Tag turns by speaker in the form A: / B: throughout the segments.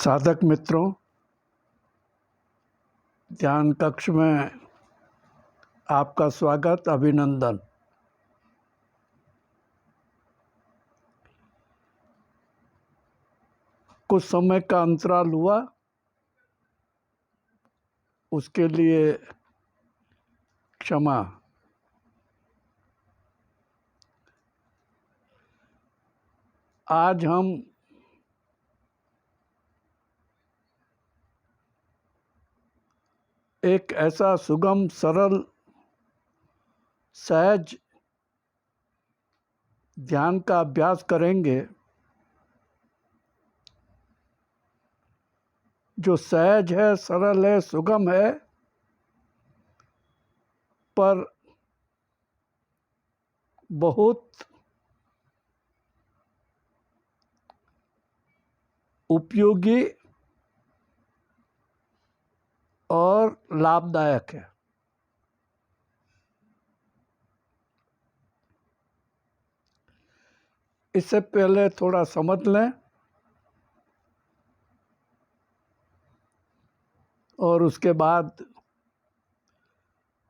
A: साधक मित्रों, ध्यान कक्ष में आपका स्वागत, अभिनंदन। कुछ समय का अंतराल हुआ, उसके लिए क्षमा। आज हम एक ऐसा सुगम, सरल, सहज ध्यान का अभ्यास करेंगे जो सहज है, सरल है, सुगम है, पर बहुत उपयोगी और लाभदायक है। इससे पहले थोड़ा समझ लें और उसके बाद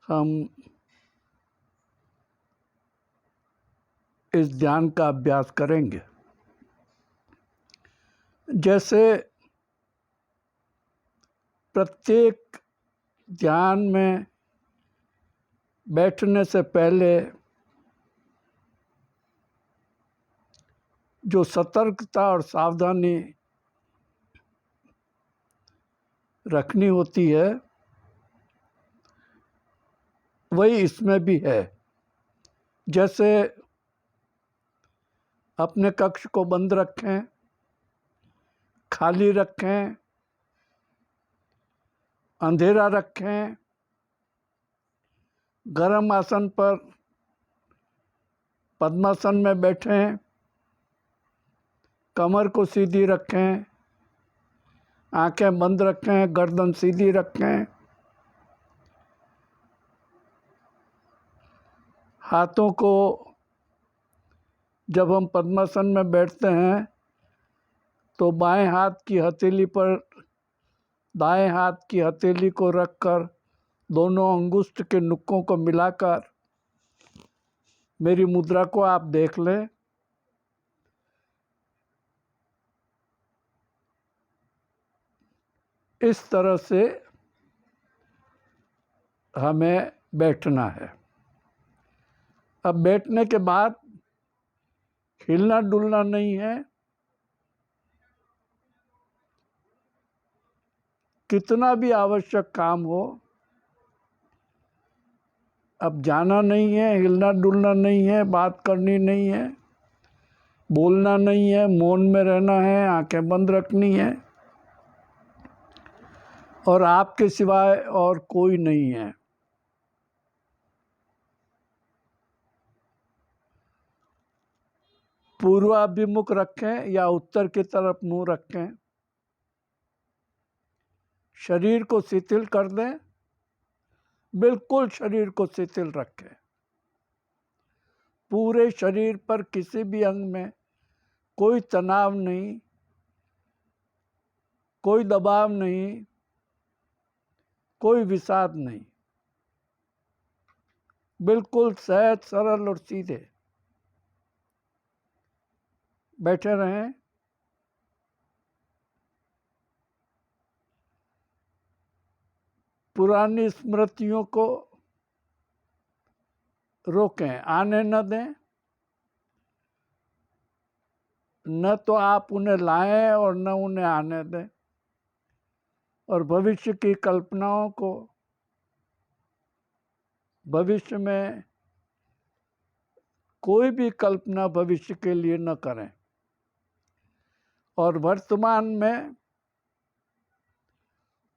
A: हम इस ध्यान का अभ्यास करेंगे। जैसे प्रत्येक ध्यान में बैठने से पहले जो सतर्कता और सावधानी रखनी होती है, वही इसमें भी है। जैसे अपने कक्ष को बंद रखें, खाली रखें, अंधेरा रखें, गर्म आसन पर पद्मासन में बैठें, कमर को सीधी रखें, आंखें बंद रखें, गर्दन सीधी रखें, हाथों को जब हम पद्मासन में बैठते हैं तो बाएं हाथ की हथेली पर दाएं हाथ की हथेली को रखकर दोनों अंगुष्ठ के नुक्कों को मिलाकर मेरी मुद्रा को आप देख लें। इस तरह से हमें बैठना है। अब बैठने के बाद हिलना डुलना नहीं है। कितना भी आवश्यक काम हो, अब जाना नहीं है, हिलना डुलना नहीं है, बात करनी नहीं है, बोलना नहीं है, मौन में रहना है, आंखें बंद रखनी है और आपके सिवाय और कोई नहीं है। पूर्वाभिमुख रखें या उत्तर की तरफ मुंह रखें। शरीर को शिथिल कर दें, बिल्कुल शरीर को शिथिल रखें। पूरे शरीर पर किसी भी अंग में कोई तनाव नहीं, कोई दबाव नहीं, कोई विषाद नहीं, बिल्कुल सहज, सरल और सीधे बैठे रहें। पुरानी स्मृतियों को रोकें, आने न दें। न तो आप उन्हें लाएं और न उन्हें आने दें। और भविष्य की कल्पनाओं को भविष्य में कोई भी कल्पना भविष्य के लिए न करें और वर्तमान में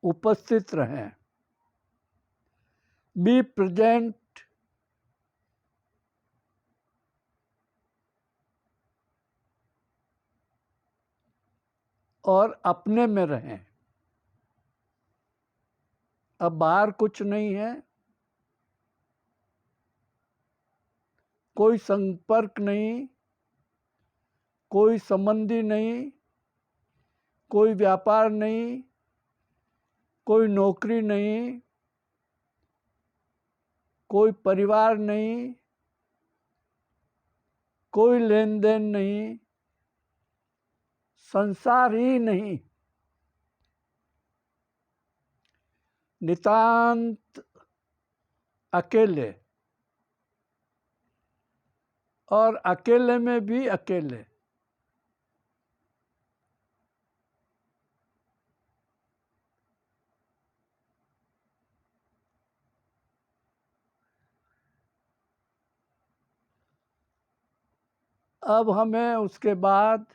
A: उपस्थित रहें। बी प्रेजेंट और अपने में रहें। अब बाहर कुछ नहीं है, कोई संपर्क नहीं, कोई संबंधी नहीं, कोई व्यापार नहीं, कोई नौकरी नहीं, कोई परिवार नहीं, कोई लेन देन नहीं, संसार ही नहीं, नितांत अकेले, और अकेले में भी अकेले। अब हमें उसके बाद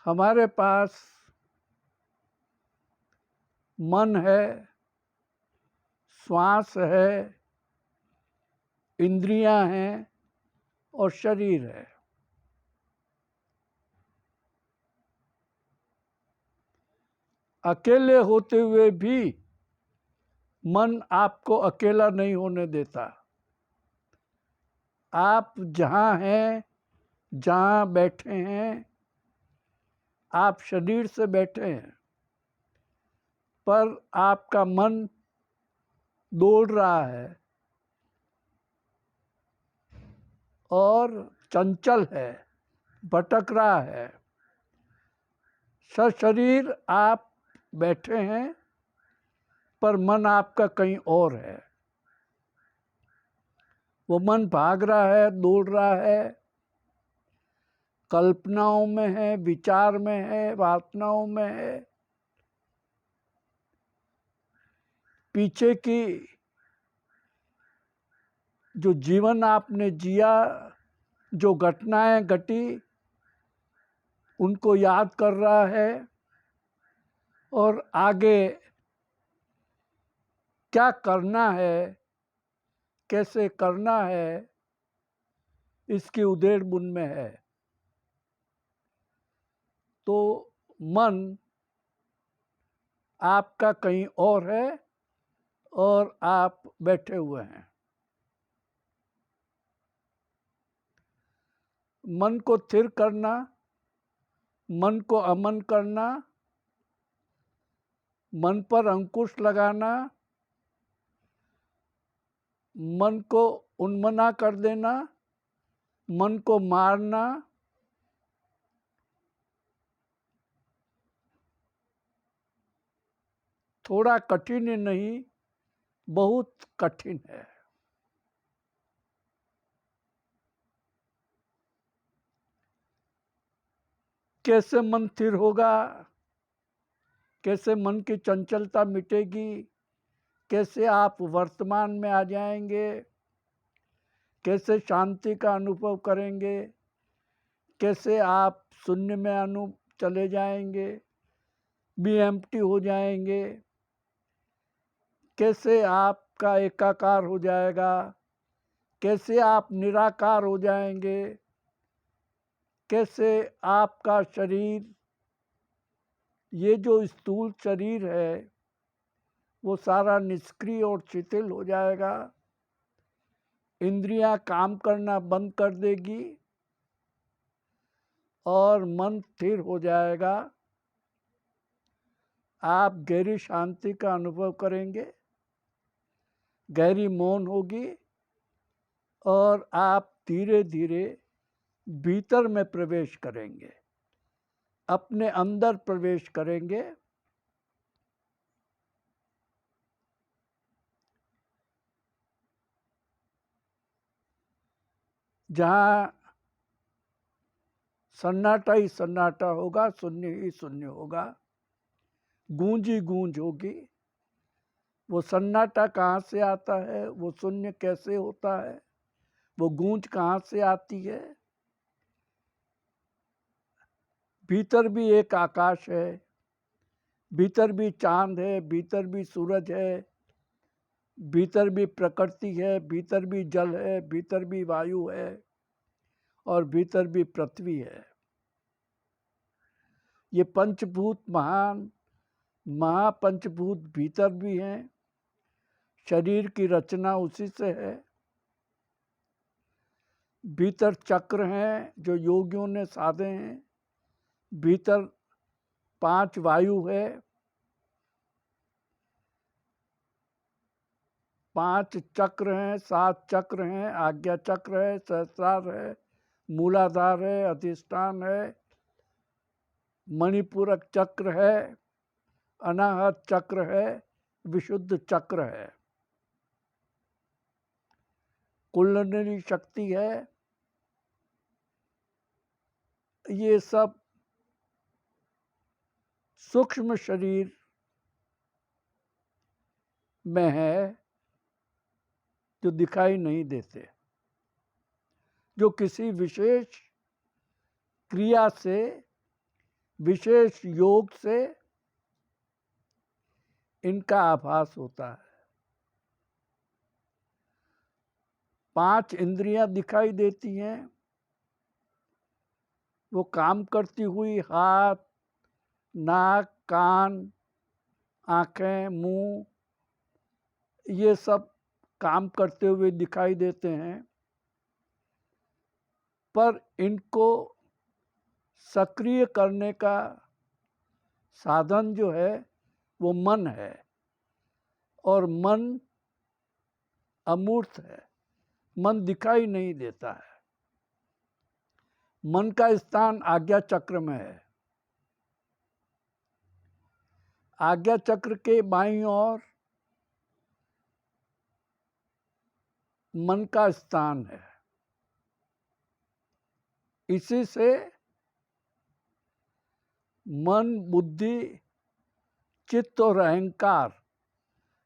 A: हमारे पास मन है, श्वास है, इंद्रियां हैं और शरीर है। अकेले होते हुए भी मन आपको अकेला नहीं होने देता। आप जहाँ हैं, जहाँ बैठे हैं, आप शरीर से बैठे हैं, पर आपका मन दौड़ रहा है और चंचल है, भटक रहा है। सशरीर आप बैठे हैं, पर मन आपका कहीं और है। वो मन भाग रहा है, दौड़ रहा है, कल्पनाओं में है, विचार में है, वासनाओं में है। पीछे की जो जीवन आपने जिया, जो घटनाएं घटी, उनको याद कर रहा है, और आगे क्या करना है, कैसे करना है, इसकी उधेड़-बुन में है। तो मन आपका कहीं और है और आप बैठे हुए हैं। मन को स्थिर करना, मन को अमन करना, मन पर अंकुश लगाना, मन को उन्मना कर देना, मन को मारना, थोड़ा कठिन नहीं, बहुत कठिन है। कैसे मन स्थिर होगा, कैसे मन की चंचलता मिटेगी, कैसे आप वर्तमान में आ जाएंगे, कैसे शांति का अनुभव करेंगे, कैसे आप शून्य में चले जाएंगे, बी एम्प्टी हो जाएंगे, कैसे आपका एकाकार हो जाएगा, कैसे आप निराकार हो जाएंगे, कैसे आपका शरीर, ये जो स्थूल शरीर है, वो सारा निष्क्रिय और शिथिल हो जाएगा, इंद्रियां काम करना बंद कर देगी और मन स्थिर हो जाएगा। आप गहरी शांति का अनुभव करेंगे, गहरी मौन होगी, और आप धीरे धीरे भीतर में प्रवेश करेंगे, अपने अंदर प्रवेश करेंगे। जहाँ सन्नाटा ही सन्नाटा होगा, शून्य ही शून्य होगा, गूंज ही गूंज होगी। वो सन्नाटा कहाँ से आता है, वो शून्य कैसे होता है, वो गूंज कहाँ से आती है? भीतर भी एक आकाश है, भीतर भी चांद है, भीतर भी सूरज है, भीतर भी प्रकृति है, भीतर भी जल है, भीतर भी वायु है, और भीतर भी पृथ्वी है। ये पंचभूत महापंचभूत भीतर भी हैं। शरीर की रचना उसी से है। भीतर चक्र हैं जो योगियों ने साधे हैं, भीतर 5 वायु है, 5 चक्र हैं, 7 चक्र हैं, आज्ञा चक्र है, सहस्रार है, मूलाधार है, अधिष्ठान है, मणिपूरक चक्र है, अनाहत चक्र है, विशुद्ध चक्र है, कुंडलिनी शक्ति है। ये सब सूक्ष्म शरीर में है जो दिखाई नहीं देते, जो किसी विशेष क्रिया से, विशेष योग से इनका आभास होता है। 5 इंद्रियां दिखाई देती हैं, वो काम करती हुई हाथ, नाक, कान, आँखें, मुंह, ये सब काम करते हुए दिखाई देते हैं, पर इनको सक्रिय करने का साधन जो है वो मन है, और मन अमूर्त है, मन दिखाई नहीं देता है। मन का स्थान आज्ञा चक्र में है। आज्ञा चक्र के बाईं ओर मन का स्थान है। इसी से मन, बुद्धि, चित्त और अहंकार,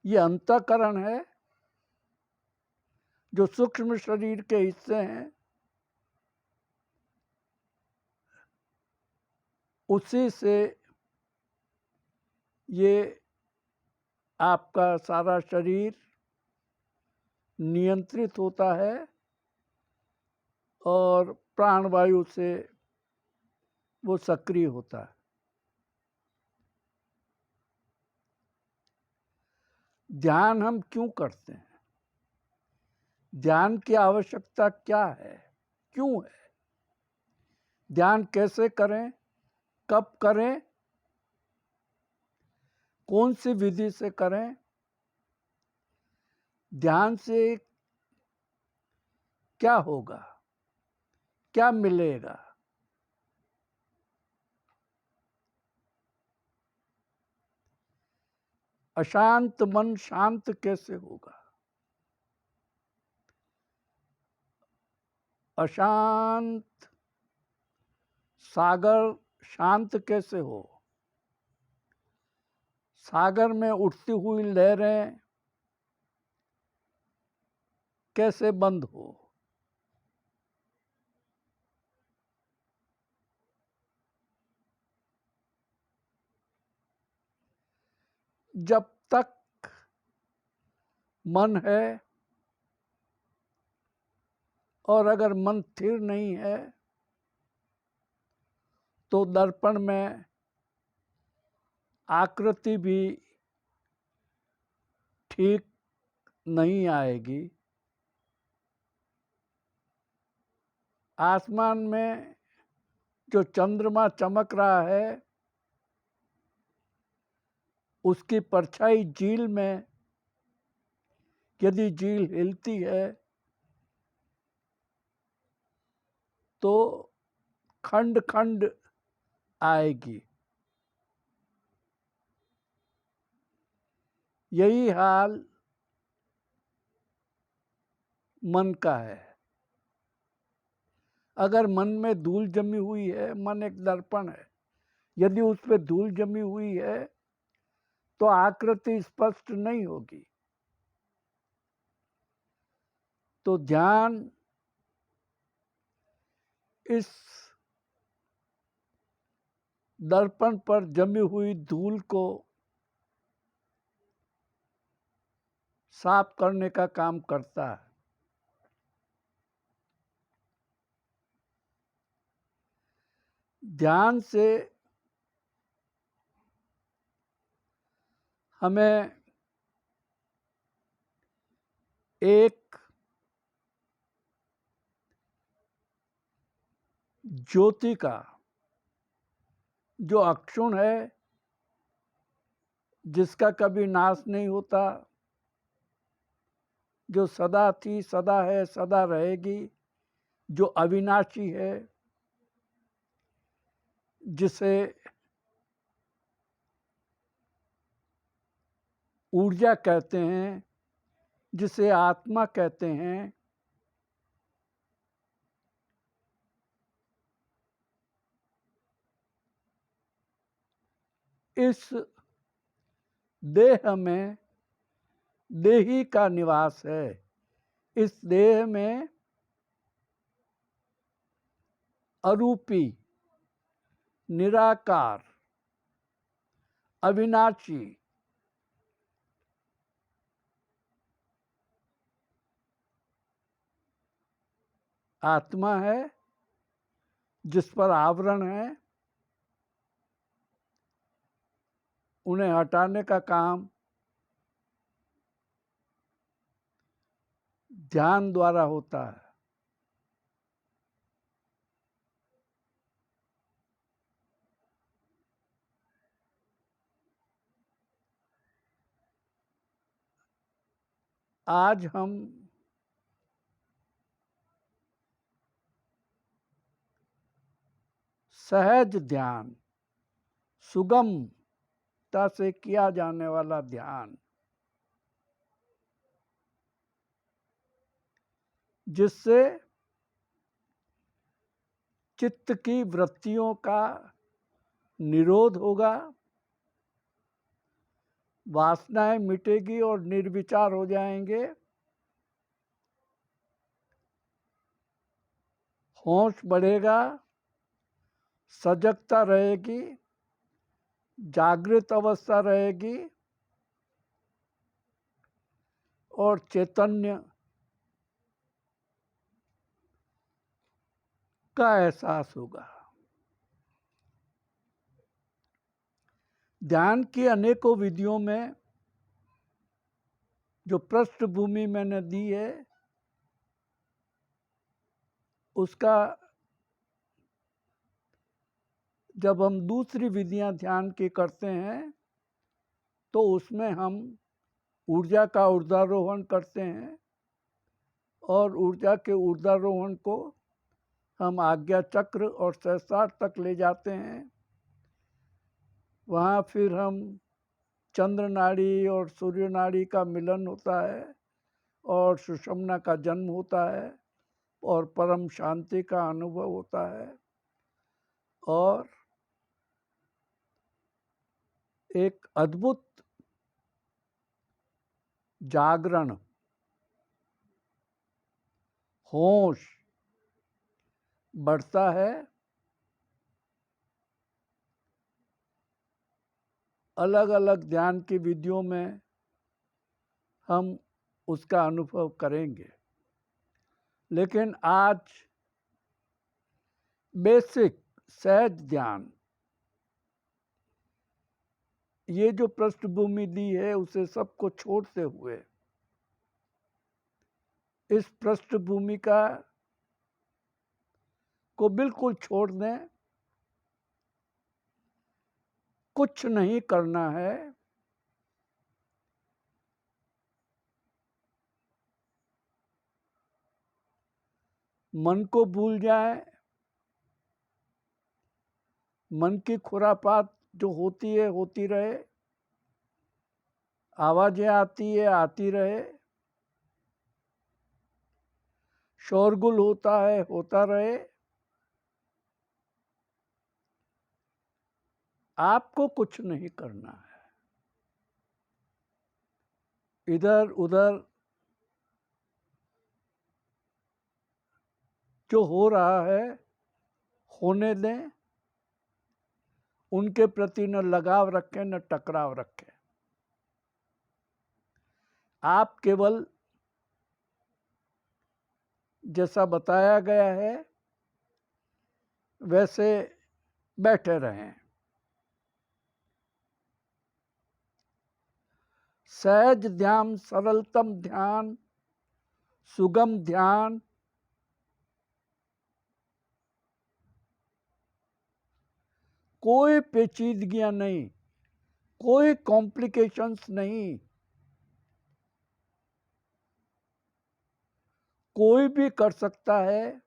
A: ये अंतःकरण है जो सूक्ष्म शरीर के हिस्से हैं, उसी से ये आपका सारा शरीर नियंत्रित होता है और प्राणवायु से वो सक्रिय होता है। ध्यान हम क्यों करते हैं? ध्यान की आवश्यकता क्या है? क्यों है? ध्यान कैसे करें? कब करें? कौन सी विधि से करें? ध्यान से क्या होगा? क्या मिलेगा? अशांत मन शांत कैसे होगा? अशांत सागर शांत कैसे हो? सागर में उठती हुई लहरें कैसे बंद हो? जब तक मन है, और अगर मन स्थिर नहीं है, तो दर्पण में आकृति भी ठीक नहीं आएगी। आसमान में जो चंद्रमा चमक रहा है, उसकी परछाई झील में, यदि झील हिलती है तो खंड खंड आएगी। यही हाल मन का है। अगर मन में धूल जमी हुई है, मन एक दर्पण है, यदि उस पर धूल जमी हुई है तो आकृति स्पष्ट नहीं होगी। तो ध्यान इस दर्पण पर जमी हुई धूल को साफ करने का काम करता है। ध्यान से हमें एक ज्योति का जो अक्षुण है, जिसका कभी नाश नहीं होता, जो सदा थी, सदा है, सदा रहेगी, जो अविनाशी है, जिसे ऊर्जा कहते हैं, जिसे आत्मा कहते हैं, इस देह में देही का निवास है। इस देह में अरूपी, निराकार, अविनाशी आत्मा है, जिस पर आवरण है। उन्हें हटाने का काम ध्यान द्वारा होता है। आज हम सहज ध्यान, सुगमता से किया जाने वाला ध्यान, जिससे चित्त की वृत्तियों का निरोध होगा, वासनाएं मिटेगी और निर्विचार हो जाएंगे, होश बढ़ेगा, सजगता रहेगी, जागृत अवस्था रहेगी और चैतन्य का एहसास होगा। ध्यान की अनेकों विधियों में जो पृष्ठभूमि मैंने दी है, उसका जब हम दूसरी विधियां ध्यान की करते हैं तो उसमें हम ऊर्जा का ऊर्ध्वारोहण करते हैं और ऊर्जा के ऊर्ध्वारोहण को हम आज्ञा चक्र और सहस्त्रार तक ले जाते हैं। वहाँ फिर हम चंद्र नाड़ी और सूर्य नाड़ी का मिलन होता है और सुषुम्ना का जन्म होता है और परम शांति का अनुभव होता है और एक अद्भुत जागरण, होश बढ़ता है। अलग अलग ध्यान की विधियों में हम उसका अनुभव करेंगे, लेकिन आज बेसिक सहज ध्यान, ये जो पृष्ठभूमि दी है उसे सबको छोड़ते हुए इस पृष्ठभूमि को बिल्कुल छोड़ दें, कुछ नहीं करना है, मन को भूल जाए, मन की खुरापात जो होती है होती रहे, आवाजें आती है आती रहे, शोरगुल होता है होता रहे, आपको कुछ नहीं करना है। इधर उधर जो हो रहा है होने दें, उनके प्रति न लगाव रखें न टकराव रखें। आप केवल जैसा बताया गया है वैसे बैठे रहें। सहज ध्यान, सरलतम ध्यान, सुगम ध्यान, कोई पेचीदगियां नहीं, कोई कॉम्प्लिकेशंस नहीं, कोई भी कर सकता है,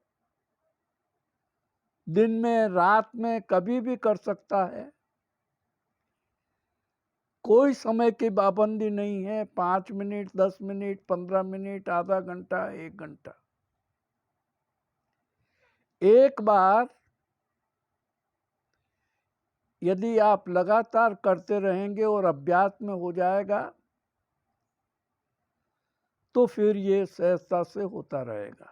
A: दिन में रात में कभी भी कर सकता है, कोई समय की पाबंदी नहीं है, 5 मिनट, 10 मिनट, 15 मिनट, आधा घंटा, 1 घंटा। एक बार यदि आप लगातार करते रहेंगे और अभ्यास में हो जाएगा तो फिर ये सहजता से होता रहेगा।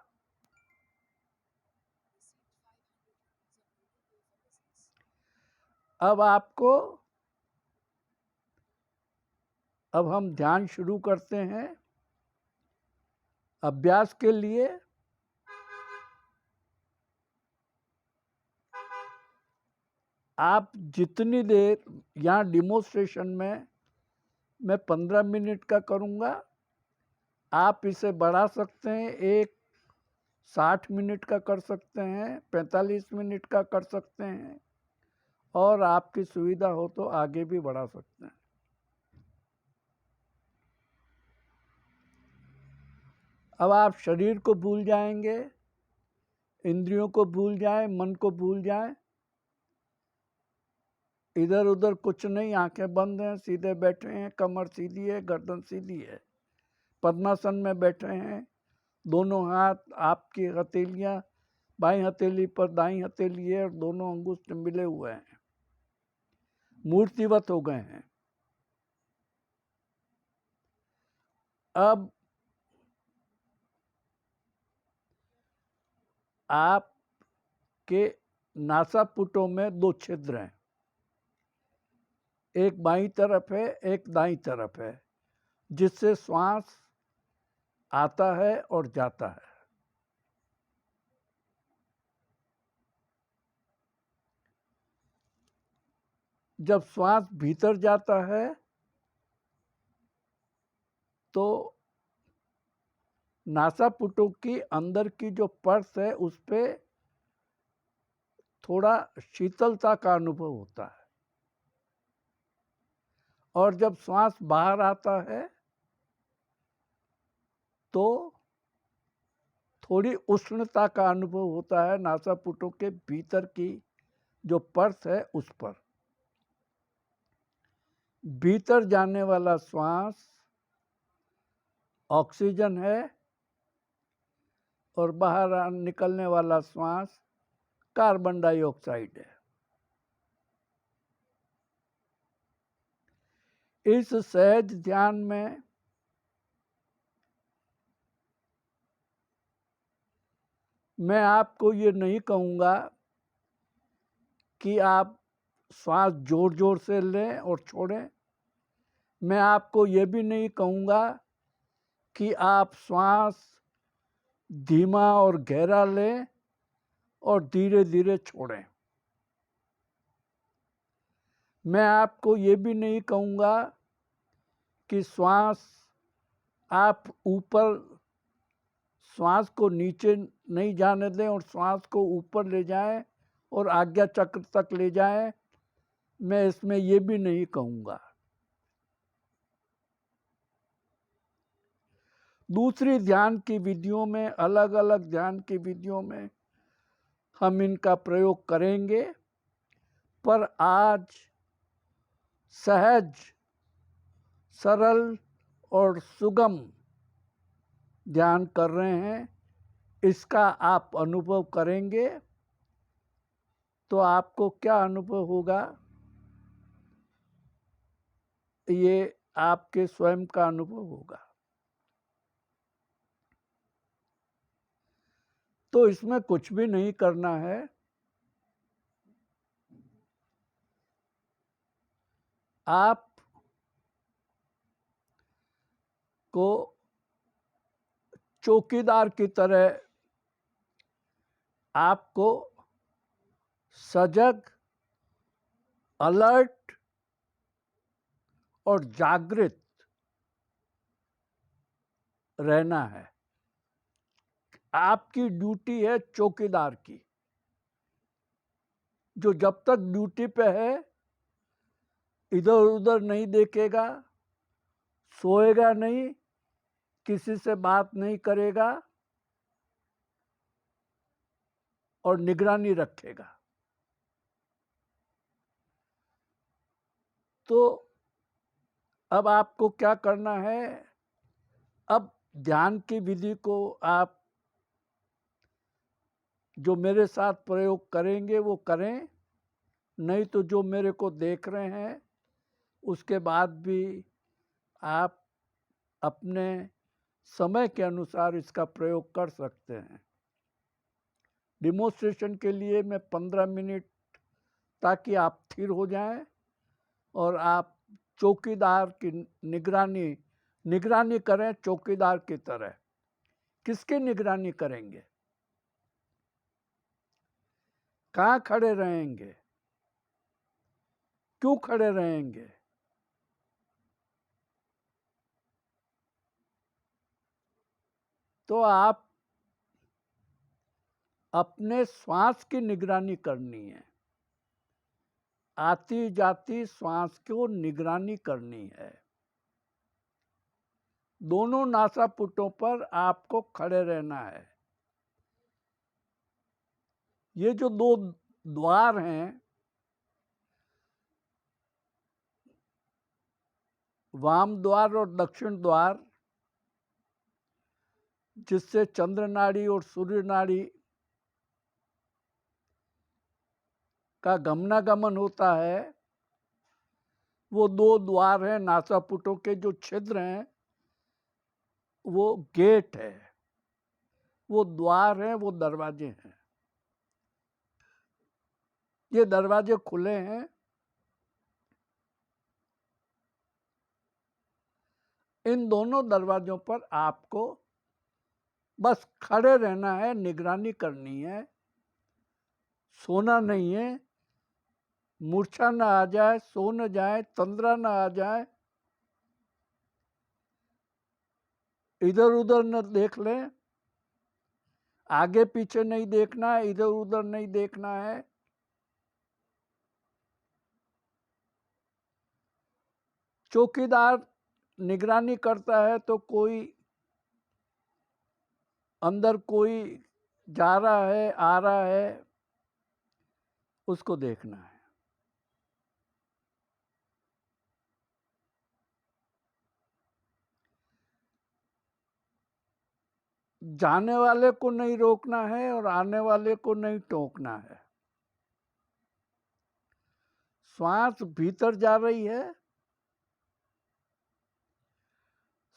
A: अब हम ध्यान शुरू करते हैं। अभ्यास के लिए आप जितनी देर, यहाँ डिमोन्स्ट्रेशन में मैं 15 मिनट का करूँगा, आप इसे बढ़ा सकते हैं, एक 60 मिनट का कर सकते हैं, 45 मिनट का कर सकते हैं, और आपकी सुविधा हो तो आगे भी बढ़ा सकते हैं। अब आप शरीर को भूल जाएंगे, इंद्रियों को भूल जाएं, मन को भूल जाएं, इधर उधर कुछ नहीं, आंखें बंद हैं, सीधे बैठे हैं, कमर सीधी है, गर्दन सीधी है, पद्मासन में बैठे हैं, दोनों हाथ आपकी हथेलियां बाईं हथेली पर दाईं हथेली है और दोनों अंगुष्ठ मिले हुए हैं, मूर्तिवत हो गए हैं। अब आपके नासापुटों में 2 छिद्र हैं, एक बाईं तरफ है, एक दाईं तरफ है, जिससे श्वास आता है और जाता है। जब श्वास भीतर जाता है तो नासापुटों की अंदर की जो पर्स है उस पे थोड़ा शीतलता का अनुभव होता है, और जब श्वास बाहर आता है तो थोड़ी उष्णता का अनुभव होता है नासापुटों के भीतर की जो पर्स है उस पर। भीतर जाने वाला श्वास ऑक्सीजन है और बाहर निकलने वाला श्वास कार्बन डाइऑक्साइड है। इस सहज ध्यान में मैं आपको ये नहीं कहूँगा कि आप श्वास जोर जोर से लें और छोड़ें। मैं आपको ये भी नहीं कहूँगा कि आप श्वास धीमा और गहरा लें और धीरे धीरे छोड़ें। मैं आपको ये भी नहीं कहूँगा कि आप ऊपर श्वास को नीचे नहीं जाने दें और श्वास को ऊपर ले जाएं और आज्ञा चक्र तक ले जाएं। मैं इसमें ये भी नहीं कहूँगा। दूसरी ध्यान की विधियों में, अलग अलग ध्यान की विधियों में हम इनका प्रयोग करेंगे, पर आज सहज, सरल और सुगम ध्यान कर रहे हैं, इसका आप अनुभव करेंगे तो आपको क्या अनुभव होगा, ये आपके स्वयं का अनुभव होगा। तो इसमें कुछ भी नहीं करना है। आप को चौकीदार की तरह आपको सजग, अलर्ट और जागृत रहना है। आपकी ड्यूटी है चौकीदार की। जो जब तक ड्यूटी पे है इधर उधर नहीं देखेगा, सोएगा नहीं, किसी से बात नहीं करेगा और निगरानी रखेगा। तो अब आपको क्या करना है, अब ध्यान की विधि को आप जो मेरे साथ प्रयोग करेंगे वो करें, नहीं तो जो मेरे को देख रहे हैं उसके बाद भी आप अपने समय के अनुसार इसका प्रयोग कर सकते हैं। डिमोन्स्ट्रेशन के लिए मैं 15 मिनट, ताकि आप स्थिर हो जाएं और आप चौकीदार की निगरानी करें, चौकीदार की तरह। किसकी निगरानी करेंगे? कहाँ खड़े रहेंगे? क्यों खड़े रहेंगे? तो आप अपने श्वास की निगरानी करनी है, आती जाती श्वास को निगरानी करनी है। दोनों नासापुटों पर आपको खड़े रहना है। ये जो दो द्वार हैं, वाम द्वार और दक्षिण द्वार, जिससे चंद्र नाड़ी और सूर्य नाड़ी का गमनागमन होता है, वो दो द्वार हैं नासापुटों के। जो छिद्र हैं वो गेट है, वो द्वार हैं, वो दरवाजे हैं। ये दरवाजे खुले हैं। इन दोनों दरवाजों पर आपको बस खड़े रहना है, निगरानी करनी है, सोना नहीं है। मूर्छा ना आ जाए, सो न जाए, तंद्रा ना आ जाए, इधर उधर न देख लें, आगे पीछे नहीं देखना है, इधर उधर नहीं देखना है। चौकीदार निगरानी करता है तो कोई अंदर कोई जा रहा है, आ रहा है, उसको देखना है। जाने वाले को नहीं रोकना है और आने वाले को नहीं टोकना है। श्वास भीतर जा रही है,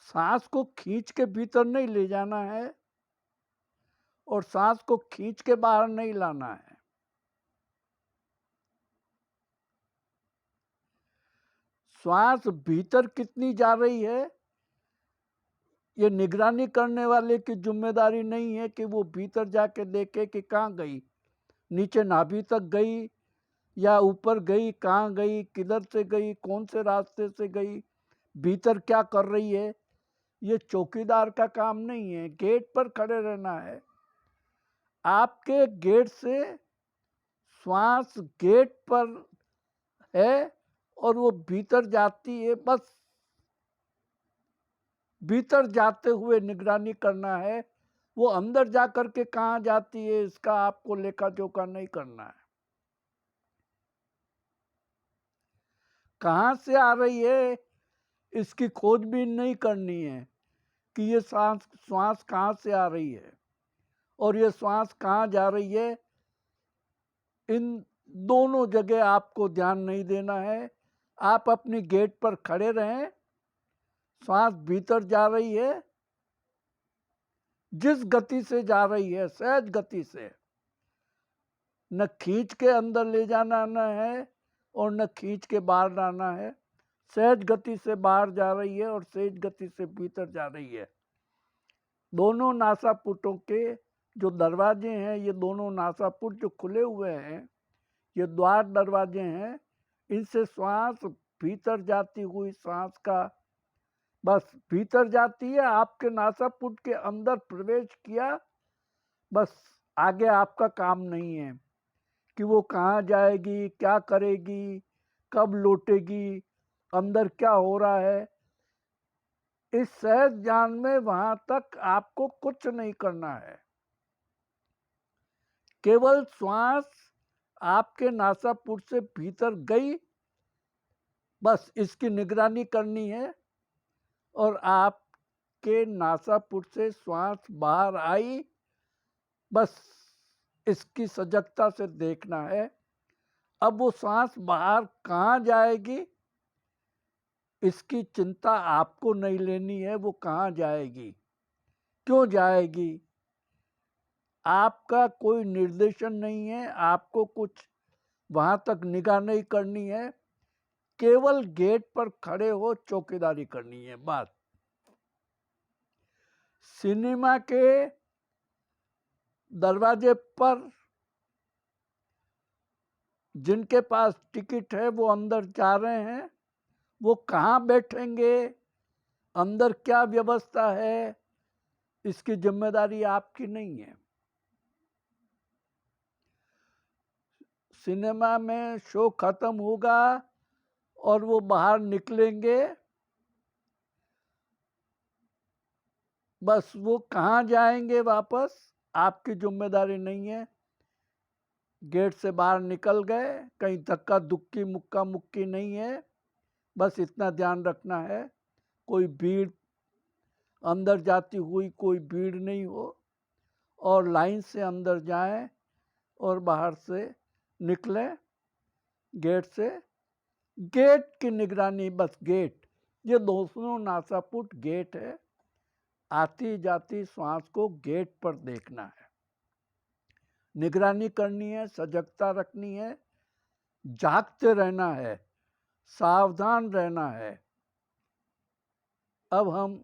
A: सांस को खींच के भीतर नहीं ले जाना है और सांस को खींच के बाहर नहीं लाना है। श्वास भीतर कितनी जा रही है, ये निगरानी करने वाले की जिम्मेदारी नहीं है कि वो भीतर जाके देखे कि कहाँ गई, नीचे नाभि तक गई या ऊपर गई, कहाँ गई, किधर से गई, कौन से रास्ते से गई, भीतर क्या कर रही है। ये चौकीदार का काम नहीं है। गेट पर खड़े रहना है। आपके गेट से श्वास गेट पर है और वो भीतर जाती है, बस भीतर जाते हुए निगरानी करना है। वो अंदर जाकर के कहाँ जाती है इसका आपको लेखा जोखा नहीं करना है। कहाँ से आ रही है इसकी खोजबीन नहीं करनी है कि ये श्वास कहाँ से आ रही है और ये श्वास कहाँ जा रही है। इन दोनों जगह आपको ध्यान नहीं देना है। आप अपनी गेट पर खड़े रहें। श्वास भीतर जा रही है, जिस गति से जा रही है, सहज गति से, न खींच के अंदर ले जाना न है और न खींच के बाहर लाना है। सहज गति से बाहर जा रही है और सहज गति से भीतर जा रही है। दोनों नासापुटों के जो दरवाजे हैं, ये दोनों नासापुट जो खुले हुए हैं, ये द्वार दरवाजे हैं। इनसे श्वास भीतर जाती हुई श्वास का बस भीतर जाती है, आपके नासापुट के अंदर प्रवेश किया, बस आगे आपका काम नहीं है। कि वो कहाँ जाएगी, क्या करेगी, कब लौटेगी, अंदर क्या हो रहा है। इस सहज ज्ञान में वहां तक आपको कुछ नहीं करना है, केवल श्वास आपके नासापुट से भीतर गई, बस इसकी निगरानी करनी है, और आपके नासापुट से श्वास बाहर आई, बस इसकी सजगता से देखना है। अब वो सांस बाहर कहाँ जाएगी इसकी चिंता आपको नहीं लेनी है। वो कहाँ जाएगी, क्यों जाएगी, आपका कोई निर्देशन नहीं है, आपको कुछ वहां तक निगाह नहीं करनी है, केवल गेट पर खड़े हो चौकीदारी करनी है बस। सिनेमा के दरवाजे पर जिनके पास टिकट है वो अंदर जा रहे हैं, वो कहाँ बैठेंगे, अंदर क्या व्यवस्था है, इसकी जिम्मेदारी आपकी नहीं है। सिनेमा में शो खत्म होगा और वो बाहर निकलेंगे, बस वो कहाँ जाएंगे वापस आपकी जिम्मेदारी नहीं है। गेट से बाहर निकल गए, कहीं धक्का दुक्की मुक्का मुक्की नहीं है, बस इतना ध्यान रखना है कोई भीड़ अंदर जाती हुई कोई भीड़ नहीं हो, और लाइन से अंदर जाएं और बाहर से निकलें गेट से। गेट की निगरानी, बस गेट, ये दोनों नासापुट गेट है, आती जाती श्वास को गेट पर देखना है, निगरानी करनी है, सजगता रखनी है, जागते रहना है, सावधान रहना है। अब हम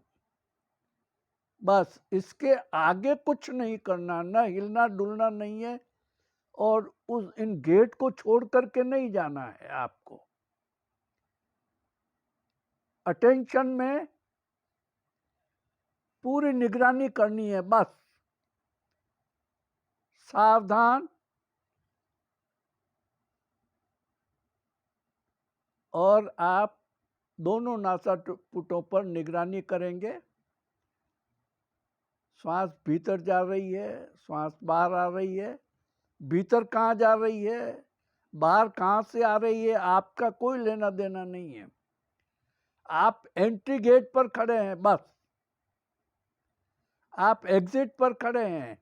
A: बस इसके आगे कुछ नहीं करना, ना हिलना डुलना नहीं है, और उस इन गेट को छोड़ करके नहीं जाना है आपको। अटेंशन में पूरी निगरानी करनी है, बस सावधान, और आप दोनों नासापुटों पर निगरानी करेंगे। श्वास भीतर जा रही है, श्वास बाहर आ रही है, भीतर कहाँ जा रही है, बाहर कहाँ से आ रही है, आपका कोई लेना देना नहीं है। आप एंट्री गेट पर खड़े हैं, बस आप एग्जिट पर खड़े हैं,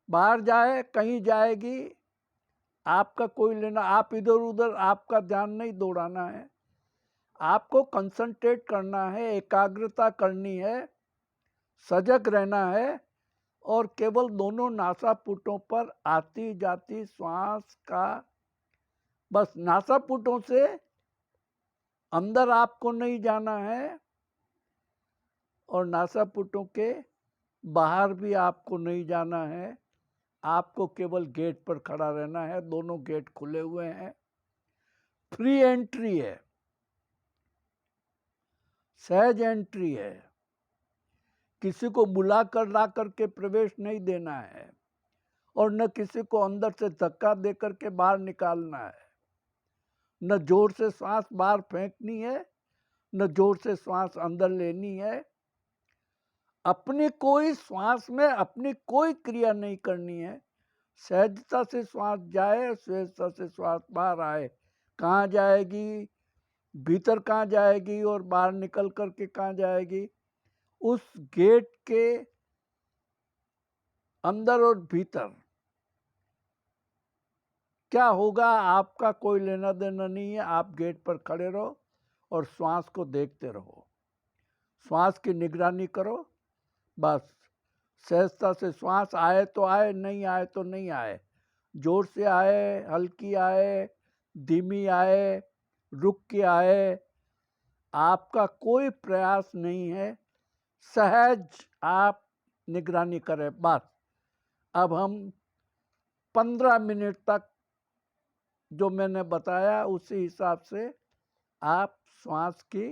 A: बाहर जाए कहीं जाएगी, आपका कोई लेना, आप इधर उधर आपका ध्यान नहीं दौड़ाना है, आपको कंसंट्रेट करना है, एकाग्रता करनी है, सजग रहना है, और केवल दोनों नासापुटों पर आती जाती श्वास का, बस नासापुटों से अंदर आपको नहीं जाना है, और नासापुटों के बाहर भी आपको नहीं जाना है, आपको केवल गेट पर खड़ा रहना है। दोनों गेट खुले हुए हैं, फ्री एंट्री है, सहज एंट्री है, किसी को बुला कर ला करके प्रवेश नहीं देना है, और न किसी को अंदर से धक्का दे करके बाहर निकालना है, न जोर से सांस बाहर फेंकनी है, न जोर से श्वास अंदर लेनी है। अपनी कोई श्वास में अपनी कोई क्रिया नहीं करनी है, सहजता से श्वास जाए, सहजता से श्वास बाहर आए। कहाँ जाएगी, भीतर कहाँ जाएगी और बाहर निकल करके कहाँ जाएगी, उस गेट के अंदर और भीतर क्या होगा आपका कोई लेना देना नहीं है। आप गेट पर खड़े रहो और श्वास को देखते रहो, श्वास की निगरानी करो, बस सहजता से श्वास आए तो आए, नहीं आए तो नहीं आए, जोर से आए, हल्की आए, धीमी आए, रुक के आए, आपका कोई प्रयास नहीं है, सहज आप निगरानी करें बस। अब हम 15 मिनट तक जो मैंने बताया उसी हिसाब से आप श्वास की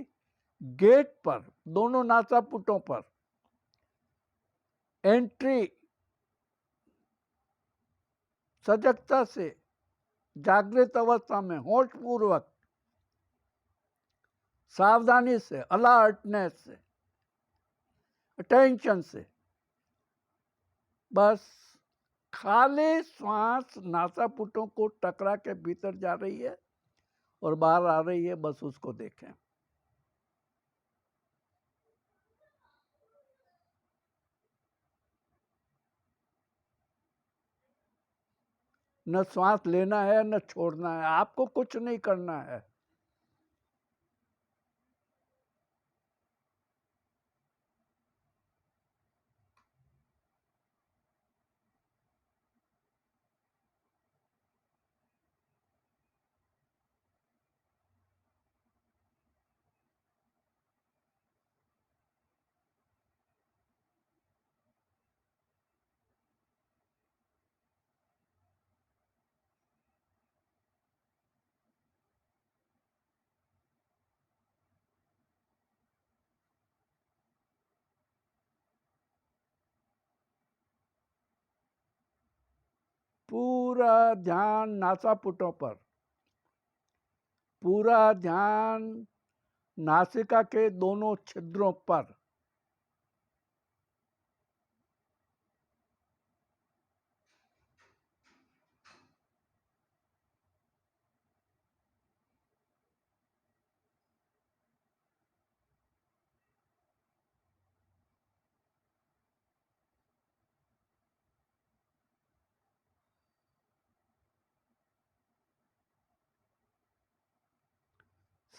A: गेट पर, दोनों नासापुटों पर एंट्री सजगता से जागृत अवस्था में होश पूर्वक, सावधानी से, अलर्टनेस से, अटेंशन से, बस खाली श्वास नासापुटों को टकरा के भीतर जा रही है और बाहर आ रही है, बस उसको देखें। न श्वास लेना है न छोड़ना है, आपको कुछ नहीं करना है। पूरा ध्यान नासापुटों पर, पूरा ध्यान नासिका के दोनों छिद्रों पर।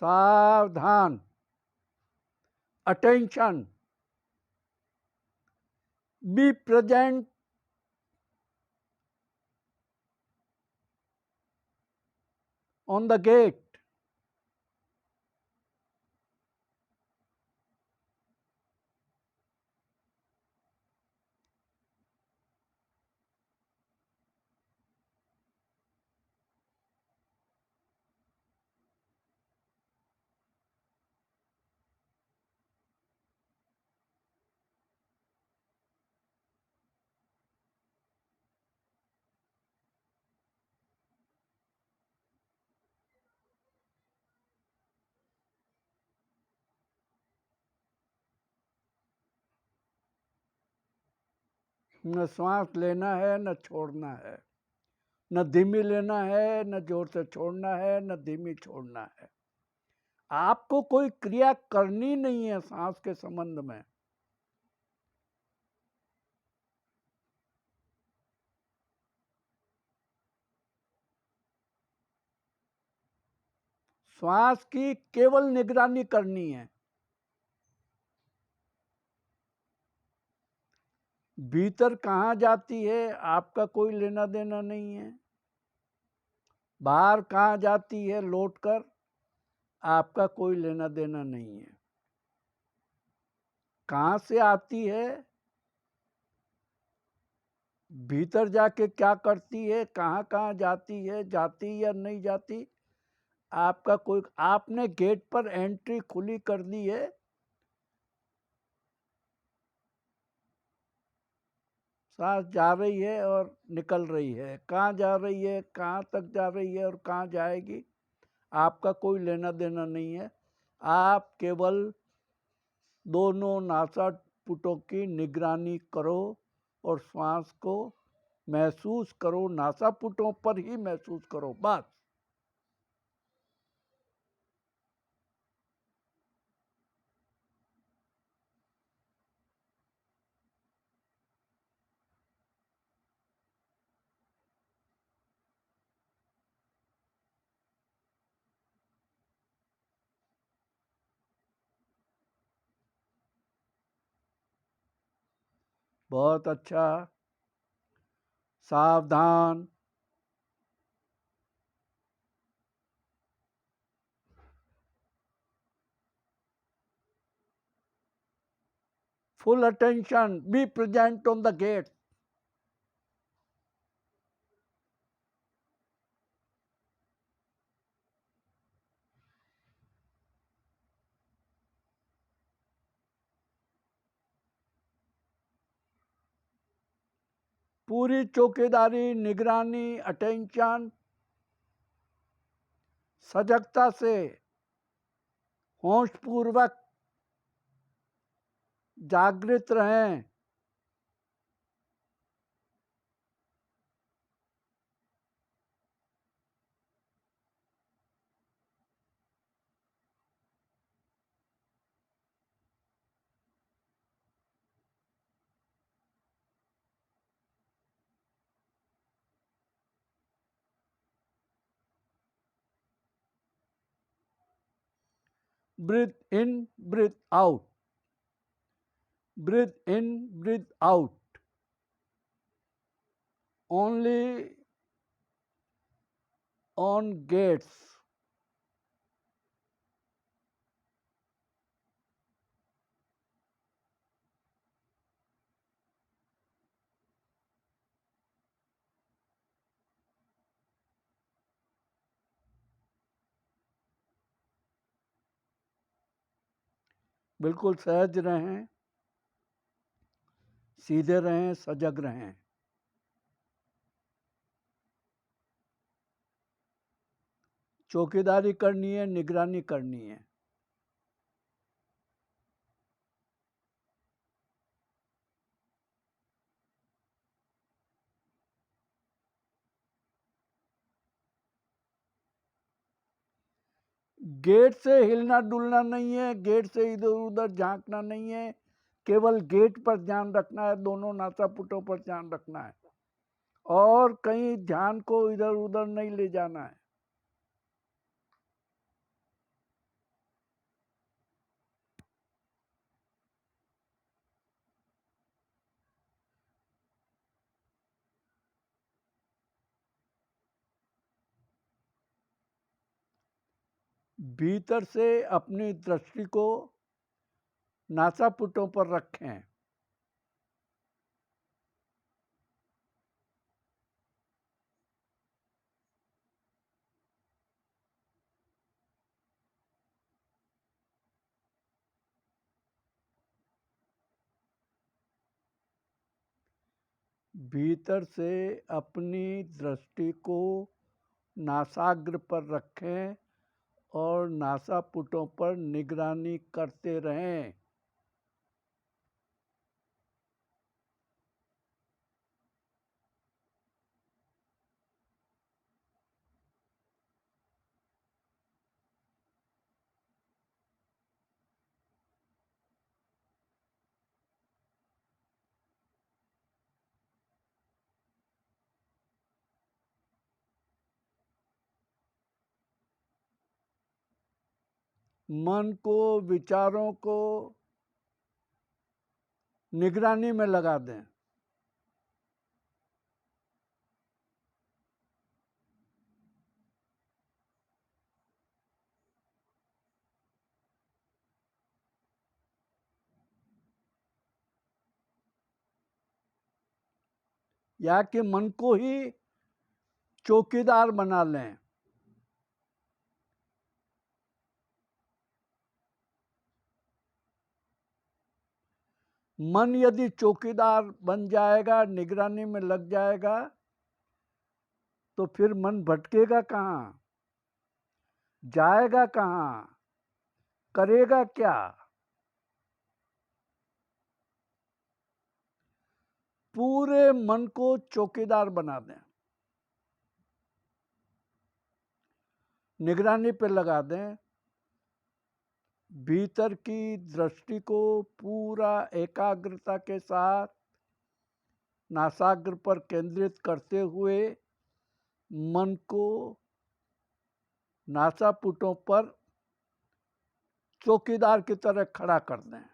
A: सावधान, attention, be present on the gate. न श्वास लेना है न छोड़ना है, न धीमी लेना है न जोर से छोड़ना है, न धीमी छोड़ना है। आपको कोई क्रिया करनी नहीं है सांस के संबंध में। श्वास की केवल निगरानी करनी है। भीतर कहाँ जाती है आपका कोई लेना देना नहीं है, बाहर कहाँ जाती है लौटकर आपका कोई लेना देना नहीं है। कहाँ से आती है, भीतर जाके क्या करती है, कहाँ कहाँ जाती है, जाती या नहीं जाती, आपका कोई, आपने गेट पर एंट्री खुली कर दी है, सांस जा रही है और निकल रही है, कहाँ जा रही है, कहाँ तक जा रही है और कहाँ जाएगी, आपका कोई लेना देना नहीं है। आप केवल दोनों नासापुटों की निगरानी करो और श्वास को महसूस करो, नासापुटों पर ही महसूस करो, बस। बहुत अच्छा, सावधान, full attention, be present on the gate. पूरी चौकीदारी, निगरानी, अटेंशन सजगता से होशपूर्वक जागृत रहें। Breathe in, breathe out, breathe in, breathe out, only on gates. बिल्कुल सहज रहें, सीधे रहें, सजग रहें। चौकीदारी करनी है, निगरानी करनी है। गेट से हिलना डुलना नहीं है, गेट से इधर उधर झांकना नहीं है, केवल गेट पर ध्यान रखना है, दोनों नासापुटों पर ध्यान रखना है और कहीं ध्यान को इधर उधर नहीं ले जाना है। भीतर से अपनी दृष्टि को नासापुटों पर रखें। भीतर से अपनी दृष्टि को नासाग्र पर रखें और नासापुटों पर निगरानी करते रहें। मन को, विचारों को निगरानी में लगा दें। या कि मन को ही चौकीदार बना लें। मन यदि चौकीदार बन जाएगा, निगरानी में लग जाएगा, तो फिर मन भटकेगा कहाँ, जाएगा कहाँ, करेगा क्या। पूरे मन को चौकीदार बना दें, निगरानी पे लगा दें। भीतर की दृष्टि को पूरा एकाग्रता के साथ नासाग्र पर केंद्रित करते हुए मन को नासापुटों पर चौकीदार की तरह खड़ा कर दें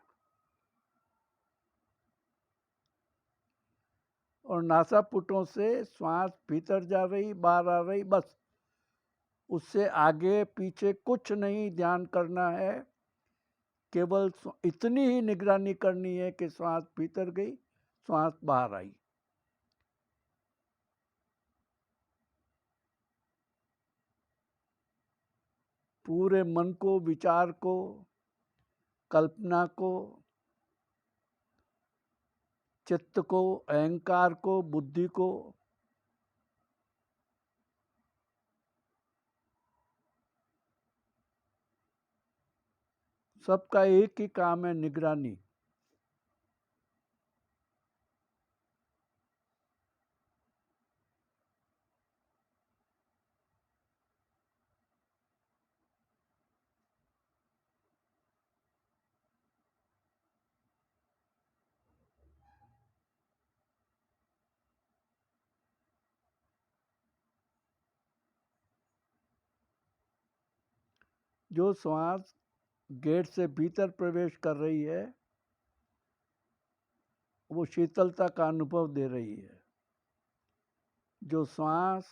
A: और नासापुटों से श्वास भीतर जा रही, बाहर आ रही, बस उससे आगे पीछे कुछ नहीं ध्यान करना है। केवल इतनी ही निगरानी करनी है कि श्वास भीतर गई, श्वास बाहर आई। पूरे मन को, विचार को, कल्पना को, चित्त को, अहंकार को, बुद्धि को, सबका एक ही काम है, निगरानी। जो श्वास गेट से भीतर प्रवेश कर रही है वो शीतलता का अनुभव दे रही है। जो श्वास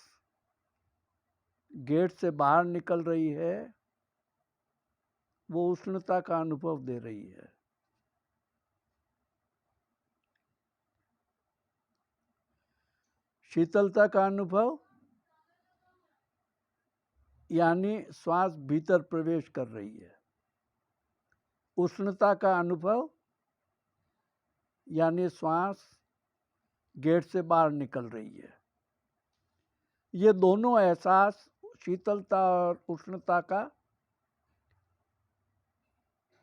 A: गेट से बाहर निकल रही है वो उष्णता का अनुभव दे रही है। शीतलता का अनुभव यानी श्वास भीतर प्रवेश कर रही है। उष्णता का अनुभव यानी श्वास गेट से बाहर निकल रही है। ये दोनों एहसास शीतलता और उष्णता का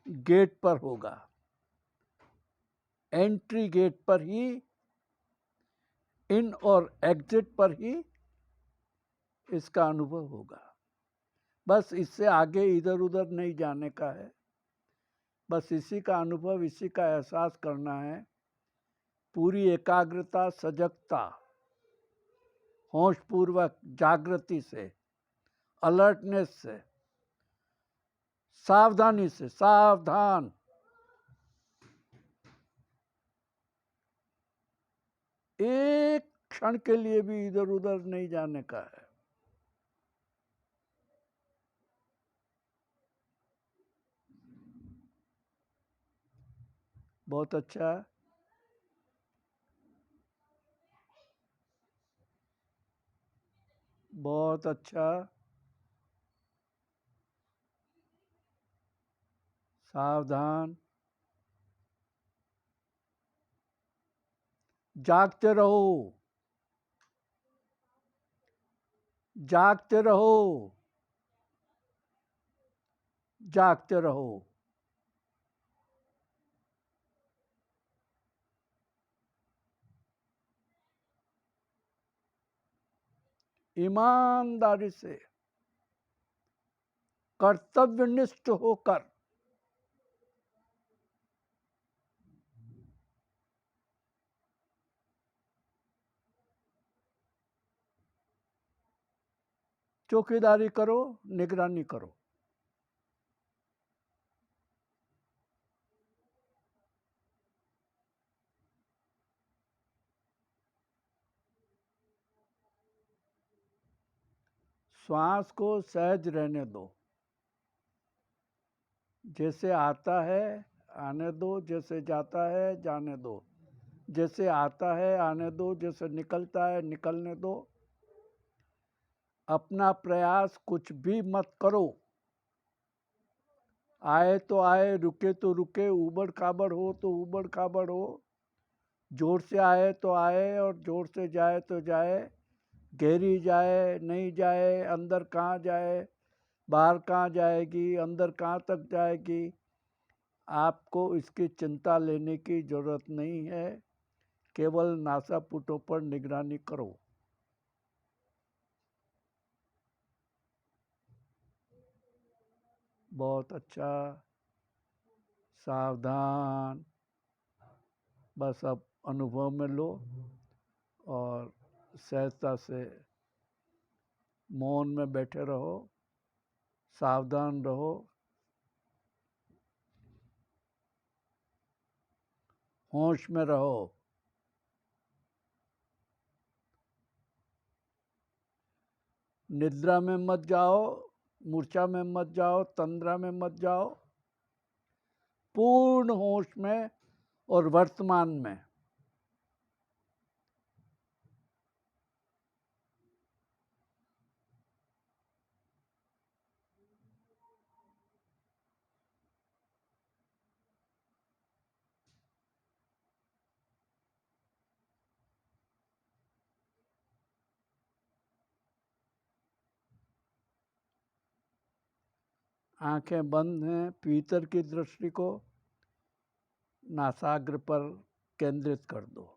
A: गेट पर होगा। एंट्री गेट पर ही, इन और एग्जिट पर ही इसका अनुभव होगा। बस इससे आगे इधर उधर नहीं जाने का है, बस इसी का अनुभव, इसी का एहसास करना है। पूरी एकाग्रता, सजगता, होशपूर्वक, जागृति से, अलर्टनेस से, सावधानी से, सावधान, एक क्षण के लिए भी इधर उधर नहीं जाने का है। बहुत अच्छा, बहुत अच्छा। सावधान, जागते रहो, जागते रहो, जागते रहो। ईमानदारी से, कर्तव्यनिष्ठ होकर, चौकीदारी करो, निगरानी करो। श्वास को सहज रहने दो। जैसे आता है आने दो, जैसे जाता है जाने दो। जैसे आता है आने दो, जैसे निकलता है निकलने दो। अपना प्रयास कुछ भी मत करो। आए तो आए, रुके तो रुके, ऊबड़ खाबड़ हो तो ऊबड़ खाबड़ हो। जोर से आए तो आए और जोर से जाए तो जाए। गहरी जाए नहीं जाए, अंदर कहाँ जाए, बाहर कहाँ जाएगी, अंदर कहाँ तक जाएगी, आपको इसकी चिंता लेने की ज़रूरत नहीं है। केवल नासापुटों पर निगरानी करो। बहुत अच्छा, सावधान। बस अब अनुभव में लो और सहजता से मौन में बैठे रहो, सावधान रहो, होश में रहो। निद्रा में मत जाओ, मूर्छा में मत जाओ, तंद्रा में मत जाओ। पूर्ण होश में और वर्तमान में। आंखें बंद हैं, भीतर की दृष्टि को नासाग्र पर केंद्रित कर दो।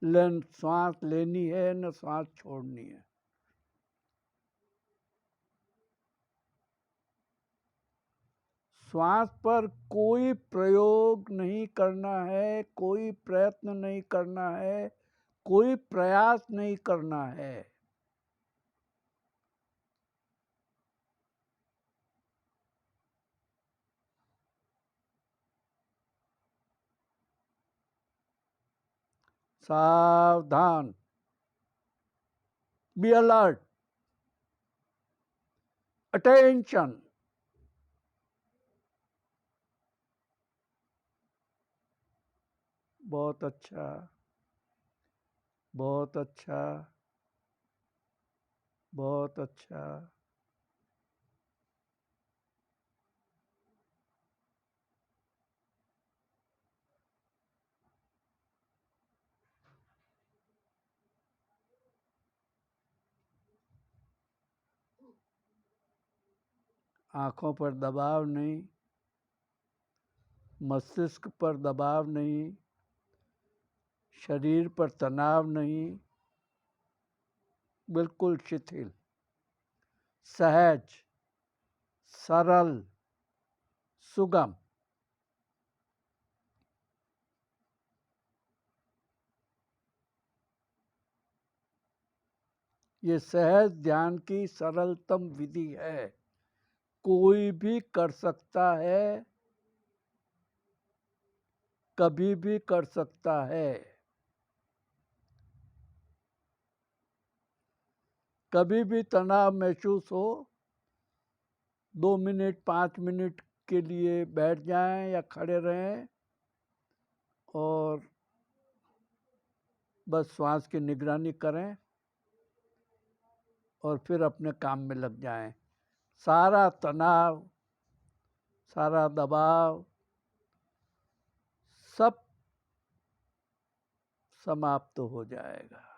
A: लेकिन श्वास लेनी है न श्वास छोड़नी है। श्वास पर कोई प्रयोग नहीं करना है, कोई प्रयत्न नहीं करना है, कोई प्रयास नहीं करना है। सावधान, बी अलर्ट, अटेंशन। बहुत अच्छा, बहुत अच्छा, बहुत अच्छा। आंखों पर दबाव नहीं, मस्तिष्क पर दबाव नहीं, शरीर पर तनाव नहीं, बिल्कुल शिथिल, सहज, सरल, सुगम। ये सहज ध्यान की सरलतम विधि है, कोई भी कर सकता है, कभी भी कर सकता है। कभी भी तनाव महसूस हो, 2 मिनट 5 मिनट के लिए बैठ जाएं या खड़े रहें और बस श्वास की निगरानी करें और फिर अपने काम में लग जाएं। सारा तनाव, सारा दबाव सब समाप्त हो जाएगा।